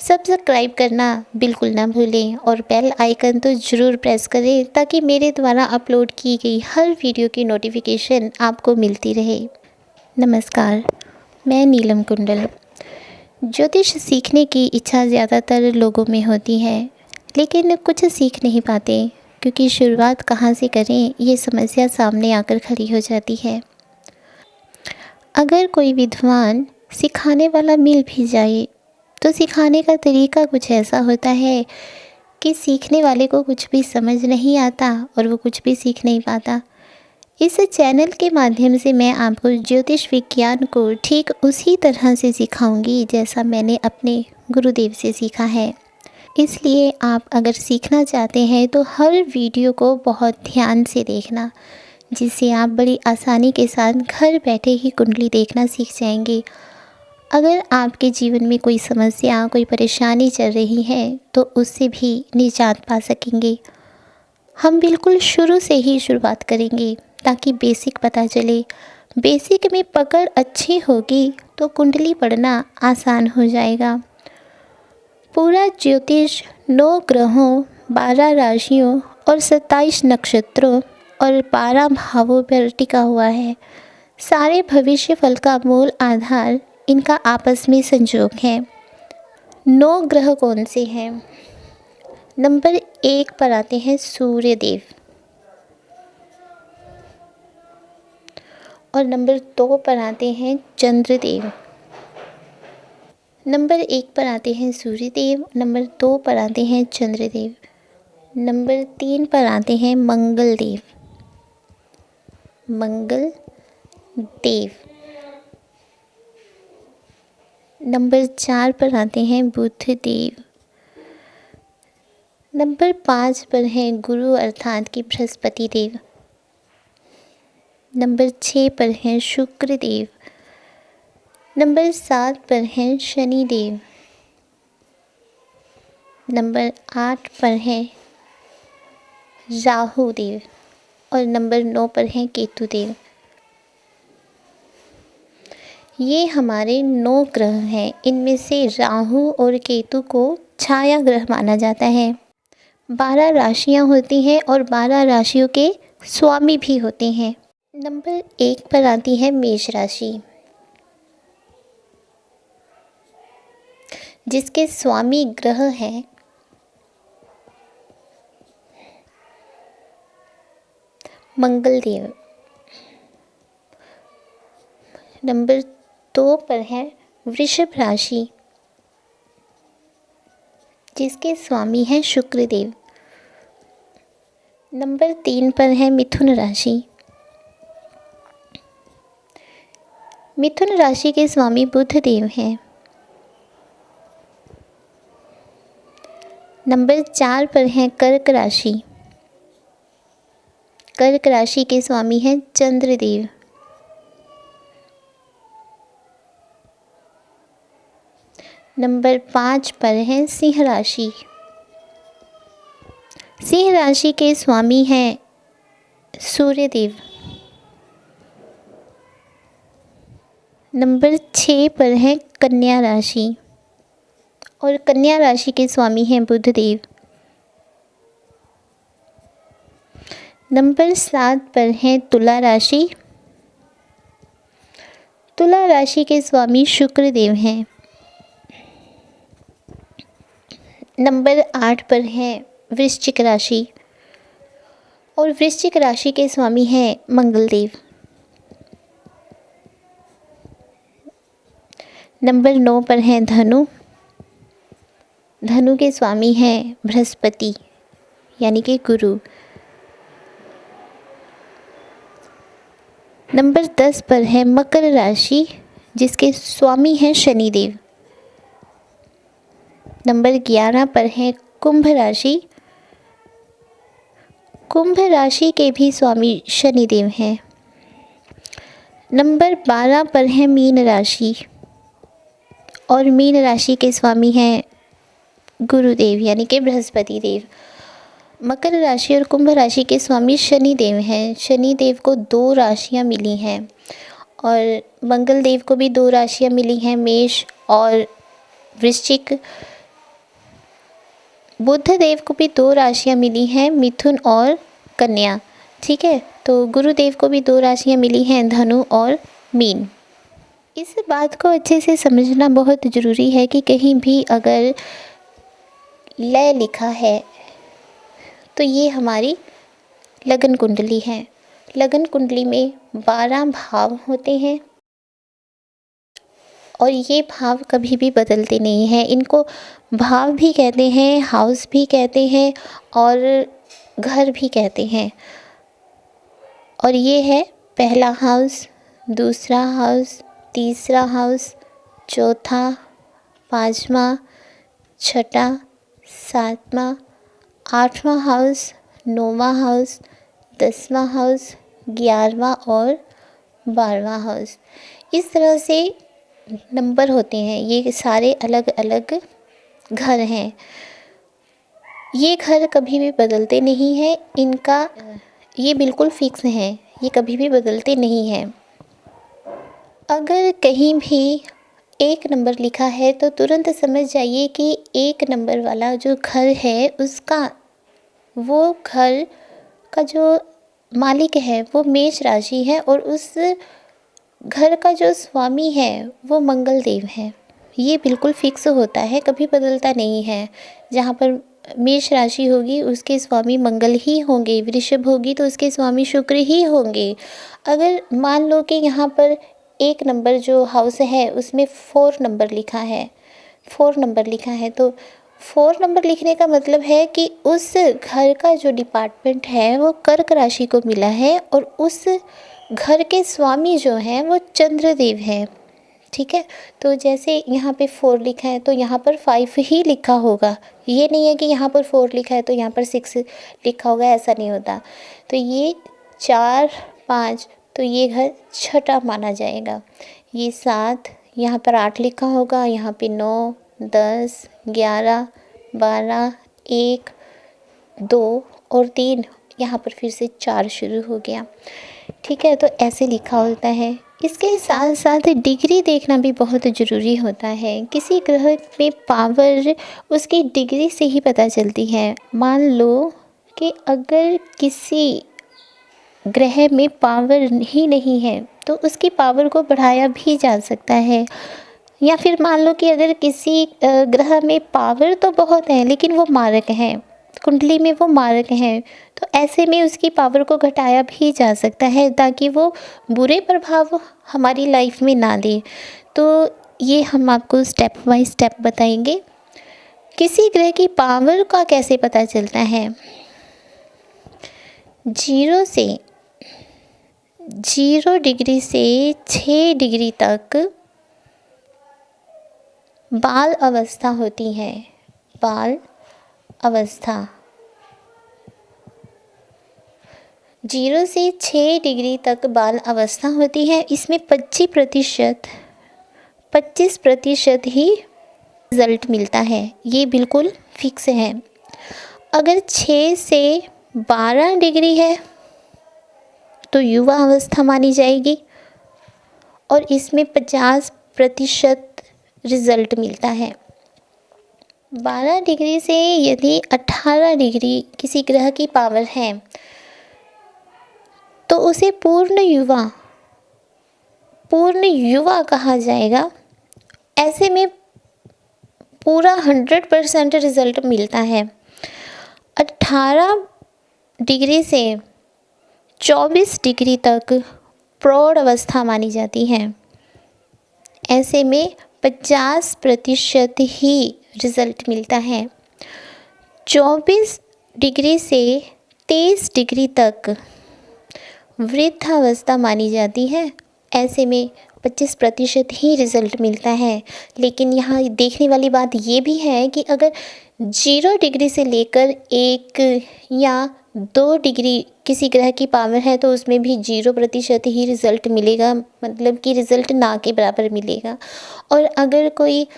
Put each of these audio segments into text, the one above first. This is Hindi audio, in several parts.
सब्सक्राइब करना बिल्कुल ना भूलें और बेल आइकन तो ज़रूर प्रेस करें ताकि मेरे द्वारा अपलोड की गई हर वीडियो की नोटिफिकेशन आपको मिलती रहे। नमस्कार, मैं नीलम कुंडल। ज्योतिष सीखने की इच्छा ज़्यादातर लोगों में होती है, लेकिन कुछ सीख नहीं पाते क्योंकि शुरुआत कहाँ से करें ये समस्या सामने आकर खड़ी हो जाती है। अगर कोई विद्वान सिखाने वाला मिल भी जाए तो सिखाने का तरीका कुछ ऐसा होता है कि सीखने वाले को कुछ भी समझ नहीं आता और वो कुछ भी सीख नहीं पाता। इस चैनल के माध्यम से मैं आपको ज्योतिष विज्ञान को ठीक उसी तरह से सिखाऊंगी जैसा मैंने अपने गुरुदेव से सीखा है। इसलिए आप अगर सीखना चाहते हैं तो हर वीडियो को बहुत ध्यान से देखना, जिससे आप बड़ी आसानी के साथ घर बैठे ही कुंडली देखना सीख जाएंगे। अगर आपके जीवन में कोई समस्या, कोई परेशानी चल रही है तो उससे भी निजात पा सकेंगे। हम बिल्कुल शुरू से ही शुरुआत करेंगे ताकि बेसिक पता चले। बेसिक में पकड़ अच्छी होगी तो कुंडली पढ़ना आसान हो जाएगा। पूरा ज्योतिष 9 ग्रहों, 12 राशियों और 27 नक्षत्रों और 12 भावों पर टिका हुआ है। सारे भविष्य फल का मूल आधार इनका आपस में संयोग है। 9 ग्रह कौन से हैं? नंबर 1 पर आते हैं सूर्य देव और नंबर 2 पर आते हैं चंद्रदेव। नंबर 1 पर आते हैं सूर्य देव, नंबर 2 पर आते हैं चंद्रदेव, नंबर 3 पर आते हैं मंगल देव। मंगल देव। नंबर 4 पर आते हैं बुध देव। नंबर 5 पर हैं गुरु अर्थात कि बृहस्पति देव। नंबर 6 पर हैं शुक्र देव। नंबर 7 पर हैं शनि देव। नंबर 8 पर हैं राहु देव और नंबर 9 पर हैं केतु देव। ये हमारे 9 ग्रह हैं। इनमें से राहु और केतु को छाया ग्रह माना जाता है। 12 राशियां होती हैं और 12 राशियों के स्वामी भी होते हैं। नंबर 1 पर आती है मेष राशि, जिसके स्वामी ग्रह हैं मंगल देव। नंबर 2 पर है वृषभ राशि, जिसके स्वामी हैं शुक्र देव। नंबर 3 पर है मिथुन राशि। मिथुन राशि के स्वामी बुध देव हैं। नंबर 4 पर है कर्क राशि। कर्क राशि के स्वामी हैं चंद्रदेव। नंबर 5 पर है सिंह राशि। सिंह राशि के स्वामी हैं सूर्यदेव। नंबर 6 पर है कन्या राशि और कन्या राशि के स्वामी हैं बुध देव। नंबर 7 पर है तुला राशि। तुला राशि के स्वामी शुक्र देव हैं। नंबर 8 पर है वृश्चिक राशि और वृश्चिक राशि के स्वामी हैं मंगल देव। नंबर 9 पर है धनु। धनु के स्वामी हैं बृहस्पति यानी कि गुरु। नंबर 10 पर है मकर राशि, जिसके स्वामी हैं शनिदेव। नंबर 11 पर है कुंभ राशि। कुंभ राशि के भी स्वामी शनिदेव हैं। नंबर 12 पर है मीन राशि और मीन राशि के स्वामी हैं गुरुदेव यानी कि बृहस्पति देव। मकर राशि और कुंभ राशि के स्वामी शनि देव हैं। शनि देव को 2 राशियां मिली हैं और मंगल देव को भी 2 राशियां मिली हैं, मेष और वृश्चिक। बुध देव को भी 2 राशियाँ मिली हैं, मिथुन और कन्या। ठीक है, तो गुरुदेव को भी 2 राशियाँ मिली हैं, धनु और मीन। इस बात को अच्छे से समझना बहुत ज़रूरी है कि कहीं भी अगर लय लिखा है तो ये हमारी लगन कुंडली है। लगन कुंडली में 12 भाव होते हैं और ये भाव कभी भी बदलते नहीं हैं। इनको भाव भी कहते हैं, हाउस भी कहते हैं और घर भी कहते हैं। और ये है पहला हाउस, दूसरा हाउस, तीसरा हाउस, चौथा, पाँचवा, छठा, सातवां, आठवां हाउस, नौवां हाउस, 10वां हाउस, 11वां और 12वां हाउस। इस तरह से नंबर होते हैं। ये सारे अलग अलग घर हैं। ये घर कभी भी बदलते नहीं हैं। इनका ये बिल्कुल फिक्स हैं, ये कभी भी बदलते नहीं हैं। अगर कहीं भी 1 नंबर लिखा है तो तुरंत समझ जाइए कि 1 नंबर वाला जो घर है उसका, वो घर का जो मालिक है वो मेष राशि है और उस घर का जो स्वामी है वो मंगल देव है। ये बिल्कुल फिक्स होता है, कभी बदलता नहीं है। जहाँ पर मेष राशि होगी उसके स्वामी मंगल ही होंगे, वृषभ होगी तो उसके स्वामी शुक्र ही होंगे। अगर मान लो कि यहाँ पर 1 नंबर जो हाउस है उसमें 4 नंबर लिखा है, 4 नंबर लिखा है, तो 4 नंबर लिखने का मतलब है कि उस घर का जो डिपार्टमेंट है वो कर्क राशि को मिला है और उस घर के स्वामी जो हैं वो चंद्रदेव हैं। ठीक है, तो जैसे यहाँ पे 4 लिखा है तो यहाँ पर 5 ही लिखा होगा। ये नहीं है कि यहाँ पर 4 लिखा है तो यहाँ पर 6 लिखा होगा, ऐसा नहीं होता। तो ये 4, 5, तो ये घर छठा माना जाएगा। ये 7, यहाँ पर 8 लिखा होगा, यहाँ पे 9, 10, 11, 12, 1, 2 और 3, यहाँ पर फिर से 4 शुरू हो गया। ठीक है, तो ऐसे लिखा होता है। इसके साथ साथ डिग्री देखना भी बहुत ज़रूरी होता है। किसी ग्रह में पावर उसकी डिग्री से ही पता चलती है। मान लो कि अगर किसी ग्रह में पावर ही नहीं है तो उसकी पावर को बढ़ाया भी जा सकता है। या फिर मान लो कि अगर किसी ग्रह में पावर तो बहुत है लेकिन वो मारक है, कुंडली में वो मारक हैं, तो ऐसे में उसकी पावर को घटाया भी जा सकता है ताकि वो बुरे प्रभाव हमारी लाइफ में ना दे। तो ये हम आपको स्टेप बाय स्टेप बताएंगे। किसी ग्रह की पावर का कैसे पता चलता है? 0 डिग्री से 6 डिग्री तक बाल अवस्था होती है। बाल अवस्था 0 से 6 डिग्री तक बाल अवस्था होती है। इसमें 25% ही रिज़ल्ट मिलता है। ये बिल्कुल फिक्स है। अगर 6 से 12 डिग्री है तो युवा अवस्था मानी जाएगी और इसमें 50% रिज़ल्ट मिलता है। 12 डिग्री से यदि 18 डिग्री किसी ग्रह की पावर है तो उसे पूर्ण युवा कहा जाएगा। ऐसे में पूरा 100% रिज़ल्ट मिलता है। 18 डिग्री से 24 डिग्री तक प्रौढ़ अवस्था मानी जाती है। ऐसे में 50% ही रिज़ल्ट मिलता है। 24 डिग्री से 23 डिग्री तक वृद्धावस्था मानी जाती है। ऐसे में 25% ही रिज़ल्ट मिलता है। लेकिन यहाँ देखने वाली बात ये भी है कि अगर 0 डिग्री से लेकर 1 या 2 डिग्री किसी ग्रह की पावर है तो उसमें भी 0% ही रिज़ल्ट मिलेगा, मतलब कि रिज़ल्ट ना के बराबर मिलेगा। और अगर कोई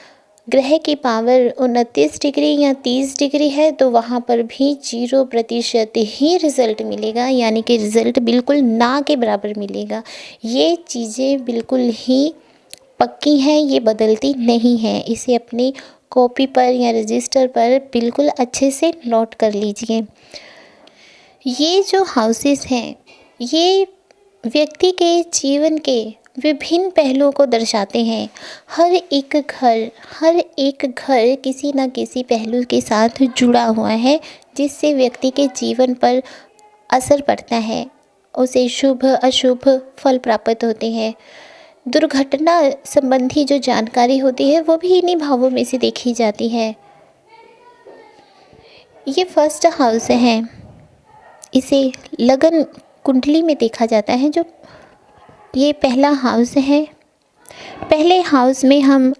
ग्रह की पावर 29 डिग्री या 30 डिग्री है तो वहाँ पर भी 0% ही रिज़ल्ट मिलेगा, यानी कि रिज़ल्ट बिल्कुल ना के बराबर मिलेगा। ये चीज़ें बिल्कुल ही पक्की हैं, ये बदलती नहीं हैं। इसे अपने कॉपी पर या रजिस्टर पर बिल्कुल अच्छे से नोट कर लीजिए। ये जो हाउसेस हैं, ये व्यक्ति के जीवन के विभिन्न पहलुओं को दर्शाते हैं। हर एक घर किसी न किसी पहलू के साथ जुड़ा हुआ है, जिससे व्यक्ति के जीवन पर असर पड़ता है, उसे शुभ अशुभ फल प्राप्त होते हैं। दुर्घटना संबंधी जो जानकारी होती है वो भी इन्हीं भावों में से देखी जाती है। ये फर्स्ट हाउस है, इसे लगन कुंडली में देखा जाता है। जो ये पहला हाउस है, पहले हाउस में हम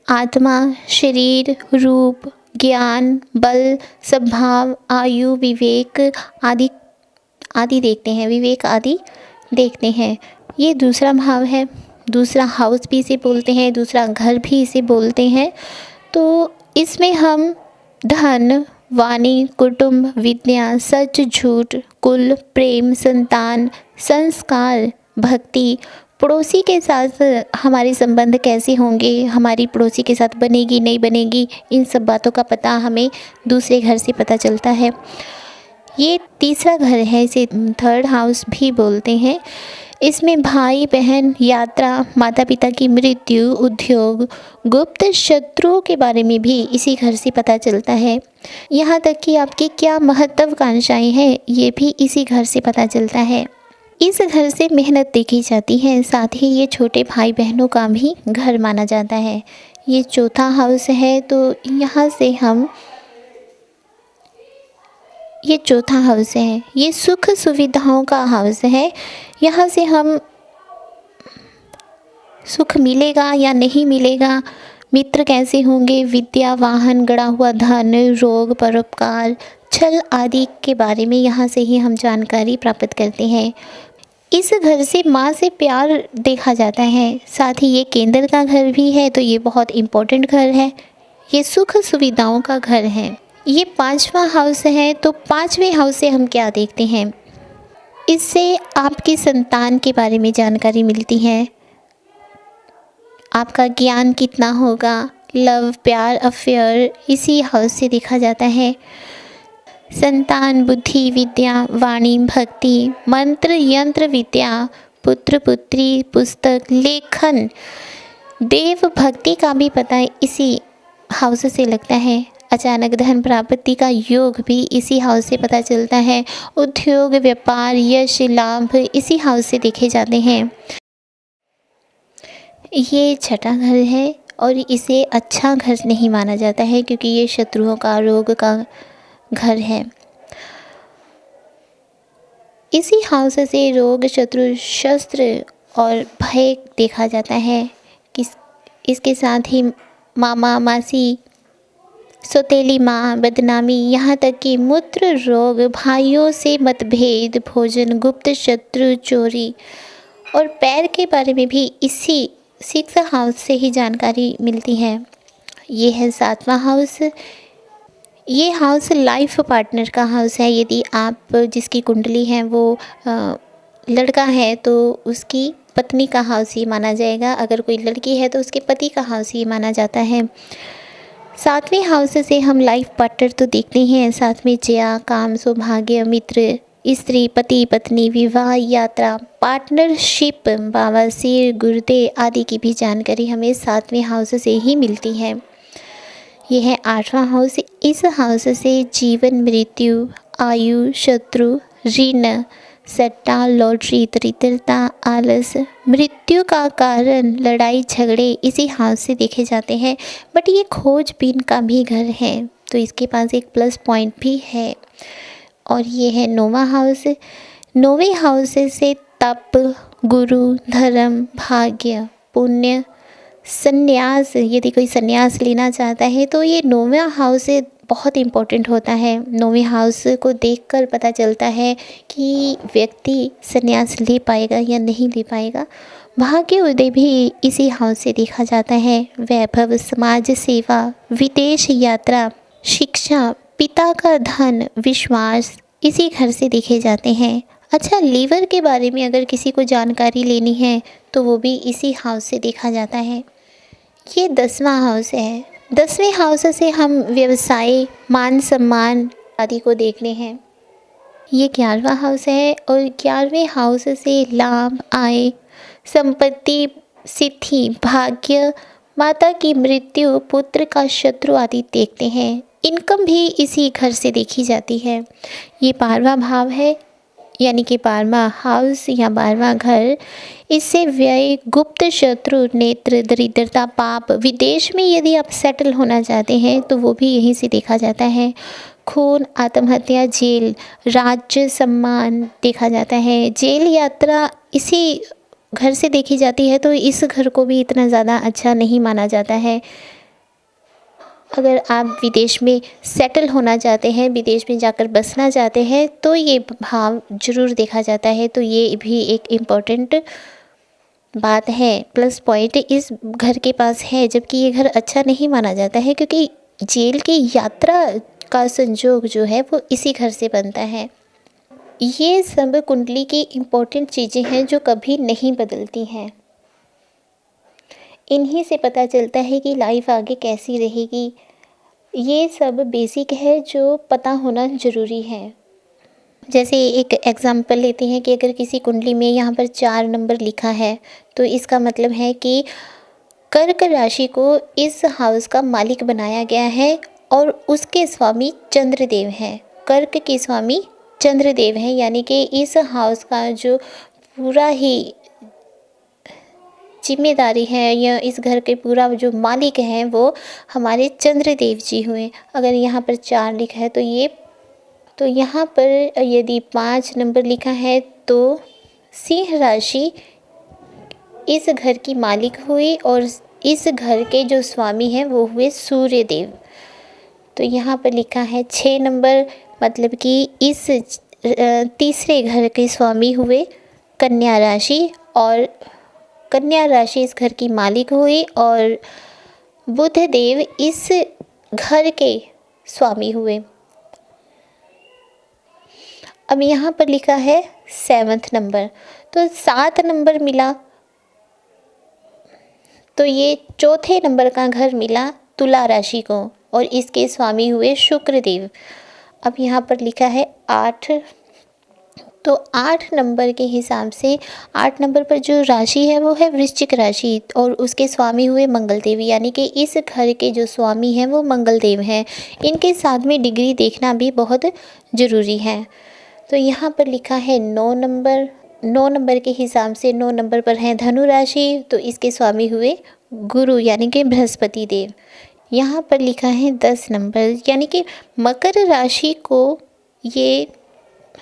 आत्मा, शरीर, रूप, ज्ञान, बल, स्वभाव, आयु, विवेक आदि देखते हैं, विवेक आदि देखते हैं। ये दूसरा भाव है, दूसरा हाउस भी इसे बोलते हैं, दूसरा घर भी इसे बोलते हैं। तो इसमें हम धन, वाणी, कुटुंब, विद्या, सच झूठ, कुल, प्रेम, संतान, संस्कार, भक्ति, पड़ोसी के साथ हमारे संबंध कैसे होंगे, हमारी पड़ोसी के साथ बनेगी नहीं बनेगी, इन सब बातों का पता हमें दूसरे घर से पता चलता है। ये तीसरा घर है, इसे थर्ड हाउस भी बोलते हैं। इसमें भाई बहन, यात्रा, माता पिता की मृत्यु, उद्योग, गुप्त शत्रुओं के बारे में भी इसी घर से पता चलता है। यहाँ तक कि आपकी क्या महत्वाकांक्षाएं हैं, ये भी इसी घर से पता चलता है। इस घर से मेहनत देखी जाती है, साथ ही ये छोटे भाई बहनों का भी घर माना जाता है। ये चौथा हाउस है, तो यहाँ से हम ये चौथा हाउस है, ये सुख सुविधाओं का हाउस है। यहाँ से हम सुख मिलेगा या नहीं मिलेगा, मित्र कैसे होंगे, विद्या, वाहन, गड़ा हुआ धन, रोग, परोपकार, छल आदि के बारे में यहाँ से ही हम जानकारी प्राप्त करते हैं। इस घर से माँ से प्यार देखा जाता है, साथ ही ये केंद्र का घर भी है, तो ये बहुत इम्पोर्टेंट घर है। ये सुख सुविधाओं का घर है। ये पांचवा हाउस है, तो पांचवें हाउस से हम क्या देखते हैं, इससे आपकी संतान के बारे में जानकारी मिलती है। आपका ज्ञान कितना होगा, लव, प्यार, अफेयर इसी हाउस से देखा जाता है। संतान, बुद्धि, विद्या, वाणी, भक्ति, मंत्र, यंत्र विद्या, पुत्र पुत्री, पुस्तक, लेखन, देव भक्ति का भी पता इसी हाउस से लगता है। अचानक धन प्राप्ति का योग भी इसी हाउस से पता चलता है। उद्योग, व्यापार, यश, लाभ इसी हाउस से देखे जाते हैं। ये छठा घर है और इसे अच्छा घर नहीं माना जाता है, क्योंकि ये शत्रुओं का, रोग का घर है। इसी हाउस से रोग, शत्रु, शस्त्र और भय देखा जाता है। इसके साथ ही मामा, मासी, सौतेली माँ, बदनामी, यहाँ तक कि मूत्र रोग, भाइयों से मतभेद, भोजन, गुप्त शत्रु, चोरी और पैर के बारे में भी इसी 6 हाउस से ही जानकारी मिलती है। ये है 7वां हाउस। ये हाउस लाइफ पार्टनर का हाउस है। यदि आप जिसकी कुंडली है वो लड़का है तो उसकी पत्नी का हाउस ही माना जाएगा, अगर कोई लड़की है तो उसके पति का हाउस ही माना जाता है। 7वें हाउस से हम लाइफ पार्टनर तो देखते हैं, साथ में जया, काम, सौभाग्य, मित्र, स्त्री, पति, पत्नी, विवाह, यात्रा, पार्टनरशिप, बवासीर, गुर्दे आदि की भी जानकारी हमें 7वें हाउस से ही मिलती है। यह है 8वां हाउस। इस हाउस से जीवन, मृत्यु, आयु, शत्रु, ऋण, सट्टा, लॉटरी, दरिद्रता, आलस, मृत्यु का कारण, लड़ाई झगड़े इसी हाउस से देखे जाते हैं। बट ये खोजबीन का भी घर है, तो इसके पास एक प्लस पॉइंट भी है। और ये है 9वां हाउस। 9वें हाउस से तप, गुरु, धर्म, भाग्य, पुण्य, संन्यास, यदि कोई संन्यास लेना चाहता है तो ये 9वां हाउस बहुत इम्पोर्टेंट होता है। 9वें हाउस को देखकर पता चलता है कि व्यक्ति संन्यास ले पाएगा या नहीं ले पाएगा। भाग्य उदय भी इसी हाउस से देखा जाता है। वैभव, समाज सेवा, विदेश यात्रा, शिक्षा, पिता का धन, विश्वास इसी घर से देखे जाते हैं। अच्छा, लीवर के बारे में अगर किसी को जानकारी लेनी है तो वो भी इसी हाउस से देखा जाता है। ये 10वां हाउस है। 10वें हाउस से हम व्यवसाय, मान सम्मान आदि को देखते हैं। ये 11वां हाउस है और 11वें हाउस से लाभ, आय, संपत्ति, सिद्धि, भाग्य, माता की मृत्यु, पुत्र का शत्रु आदि देखते हैं। इनकम भी इसी घर से देखी जाती है। ये 12वां भाव है, यानी कि 12वां हाउस या 12वां घर। इससे व्यय, गुप्त शत्रु, नेत्र, दरिद्रता, पाप, विदेश में यदि आप सेटल होना चाहते हैं तो वो भी यहीं से देखा जाता है। खून, आत्महत्या, जेल, राज्य सम्मान देखा जाता है। जेल यात्रा इसी घर से देखी जाती है, तो इस घर को भी इतना ज़्यादा अच्छा नहीं माना जाता है। अगर आप विदेश में सेटल होना चाहते हैं, विदेश में जाकर बसना चाहते हैं, तो ये भाव ज़रूर देखा जाता है। तो ये भी एक इम्पॉर्टेंट बात है, प्लस पॉइंट इस घर के पास है। जबकि ये घर अच्छा नहीं माना जाता है, क्योंकि जेल की यात्रा का संयोग जो है वो इसी घर से बनता है। ये सब कुंडली की इम्पोर्टेंट चीज़ें हैं जो कभी नहीं बदलती हैं। इन्हीं से पता चलता है कि लाइफ आगे कैसी रहेगी। ये सब बेसिक है जो पता होना ज़रूरी है। जैसे एक एग्ज़ाम्पल लेते हैं कि अगर किसी कुंडली में यहाँ पर 4 नंबर लिखा है, तो इसका मतलब है कि कर्क राशि को इस हाउस का मालिक बनाया गया है और उसके स्वामी चंद्रदेव हैं। कर्क के स्वामी चंद्रदेव हैं, यानी कि इस हाउस का जो पूरा ही जिम्मेदारी है या इस घर के पूरा जो मालिक हैं वो हमारे चंद्रदेव जी हुए। अगर यहाँ पर 4 लिखा है तो यहाँ पर यदि 5 नंबर लिखा है तो सिंह राशि इस घर की मालिक हुई और इस घर के जो स्वामी हैं वो हुए सूर्य देव। तो यहाँ पर लिखा है 6 नंबर, मतलब कि इस तीसरे घर के स्वामी हुए कन्या राशि और कन्या राशि इस घर की मालिक हुई और बुध देव इस घर के स्वामी हुए। अब यहाँ पर लिखा है 7th नंबर, तो 7 नंबर मिला, तो ये चौथे नंबर का घर मिला तुला राशि को और इसके स्वामी हुए शुक्र देव। अब यहाँ पर लिखा है 8, तो 8 नंबर के हिसाब से 8 नंबर पर जो राशि है वो है वृश्चिक राशि और उसके स्वामी हुए मंगल देव, यानी कि इस घर के जो स्वामी हैं वो मंगल देव हैं। इनके साथ में डिग्री देखना भी बहुत ज़रूरी है। तो यहाँ पर लिखा है 9 नंबर, 9 नंबर के हिसाब से 9 नंबर पर है धनु राशि, तो इसके स्वामी हुए गुरु यानी कि बृहस्पति देव। यहाँ पर लिखा है 10 नंबर, यानी कि मकर राशि को ये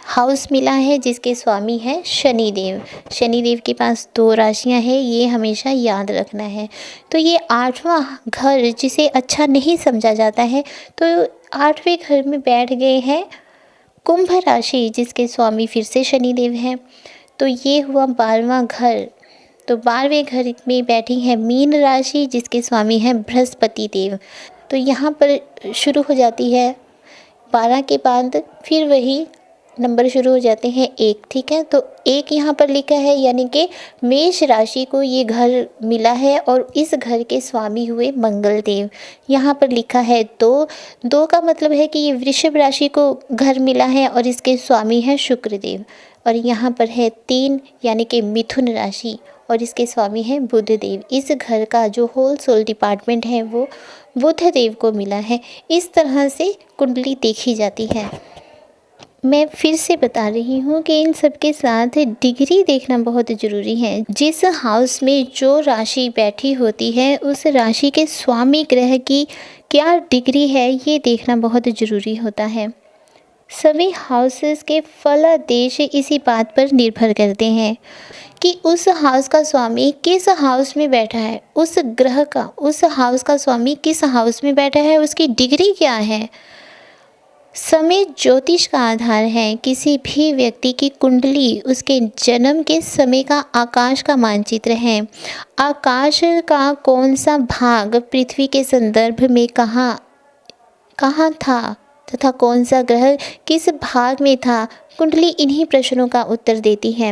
हाउस मिला है जिसके स्वामी है शनिदेव। शनिदेव के पास 2 राशियां हैं, ये हमेशा याद रखना है। तो ये 8वां घर जिसे अच्छा नहीं समझा जाता है, तो 8वें घर में बैठ गए हैं कुंभ राशि जिसके स्वामी फिर से शनिदेव हैं। तो ये हुआ 12वां घर। तो 12वें घर में बैठी है मीन राशि जिसके स्वामी हैं बृहस्पति देव। तो यहाँ पर शुरू हो जाती है 12 के बाद फिर वही नंबर शुरू हो जाते हैं 1, ठीक है। तो 1 यहाँ पर लिखा है, यानी कि मेष राशि को ये घर मिला है और इस घर के स्वामी हुए मंगल देव। यहाँ पर लिखा है 2 का मतलब है कि ये वृषभ राशि को घर मिला है और इसके स्वामी हैं शुक्र देव। और यहाँ पर है 3, यानी कि मिथुन राशि और इसके स्वामी हैं बुध देव। इस घर का जो होल सोल डिपार्टमेंट है वो बुध देव को मिला है। इस तरह से कुंडली देखी जाती है। मैं फिर से बता रही हूँ कि इन सब के साथ डिग्री देखना बहुत ज़रूरी है। जिस हाउस में जो राशि बैठी होती है उस राशि के स्वामी ग्रह की क्या डिग्री है ये देखना बहुत ज़रूरी होता है। सभी हाउसेस के फलादेश इसी बात पर निर्भर करते हैं कि उस हाउस का स्वामी किस हाउस में बैठा है, उस ग्रह का, उस हाउस का स्वामी किस हाउस में बैठा है, उसकी डिग्री क्या है। समय ज्योतिष का आधार है। किसी भी व्यक्ति की कुंडली उसके जन्म के समय का आकाश का मानचित्र है। आकाश का कौन सा भाग पृथ्वी के संदर्भ में कहाँ था तथा कौन सा ग्रह किस भाग में था, कुंडली इन्हीं प्रश्नों का उत्तर देती है।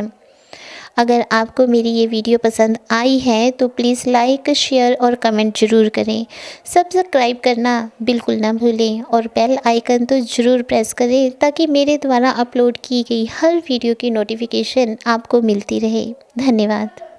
अगर आपको मेरी ये वीडियो पसंद आई है तो प्लीज़ लाइक, शेयर और कमेंट ज़रूर करें। सब्सक्राइब करना बिल्कुल ना भूलें और बेल आइकन तो ज़रूर प्रेस करें ताकि मेरे द्वारा अपलोड की गई हर वीडियो की नोटिफिकेशन आपको मिलती रहे। धन्यवाद।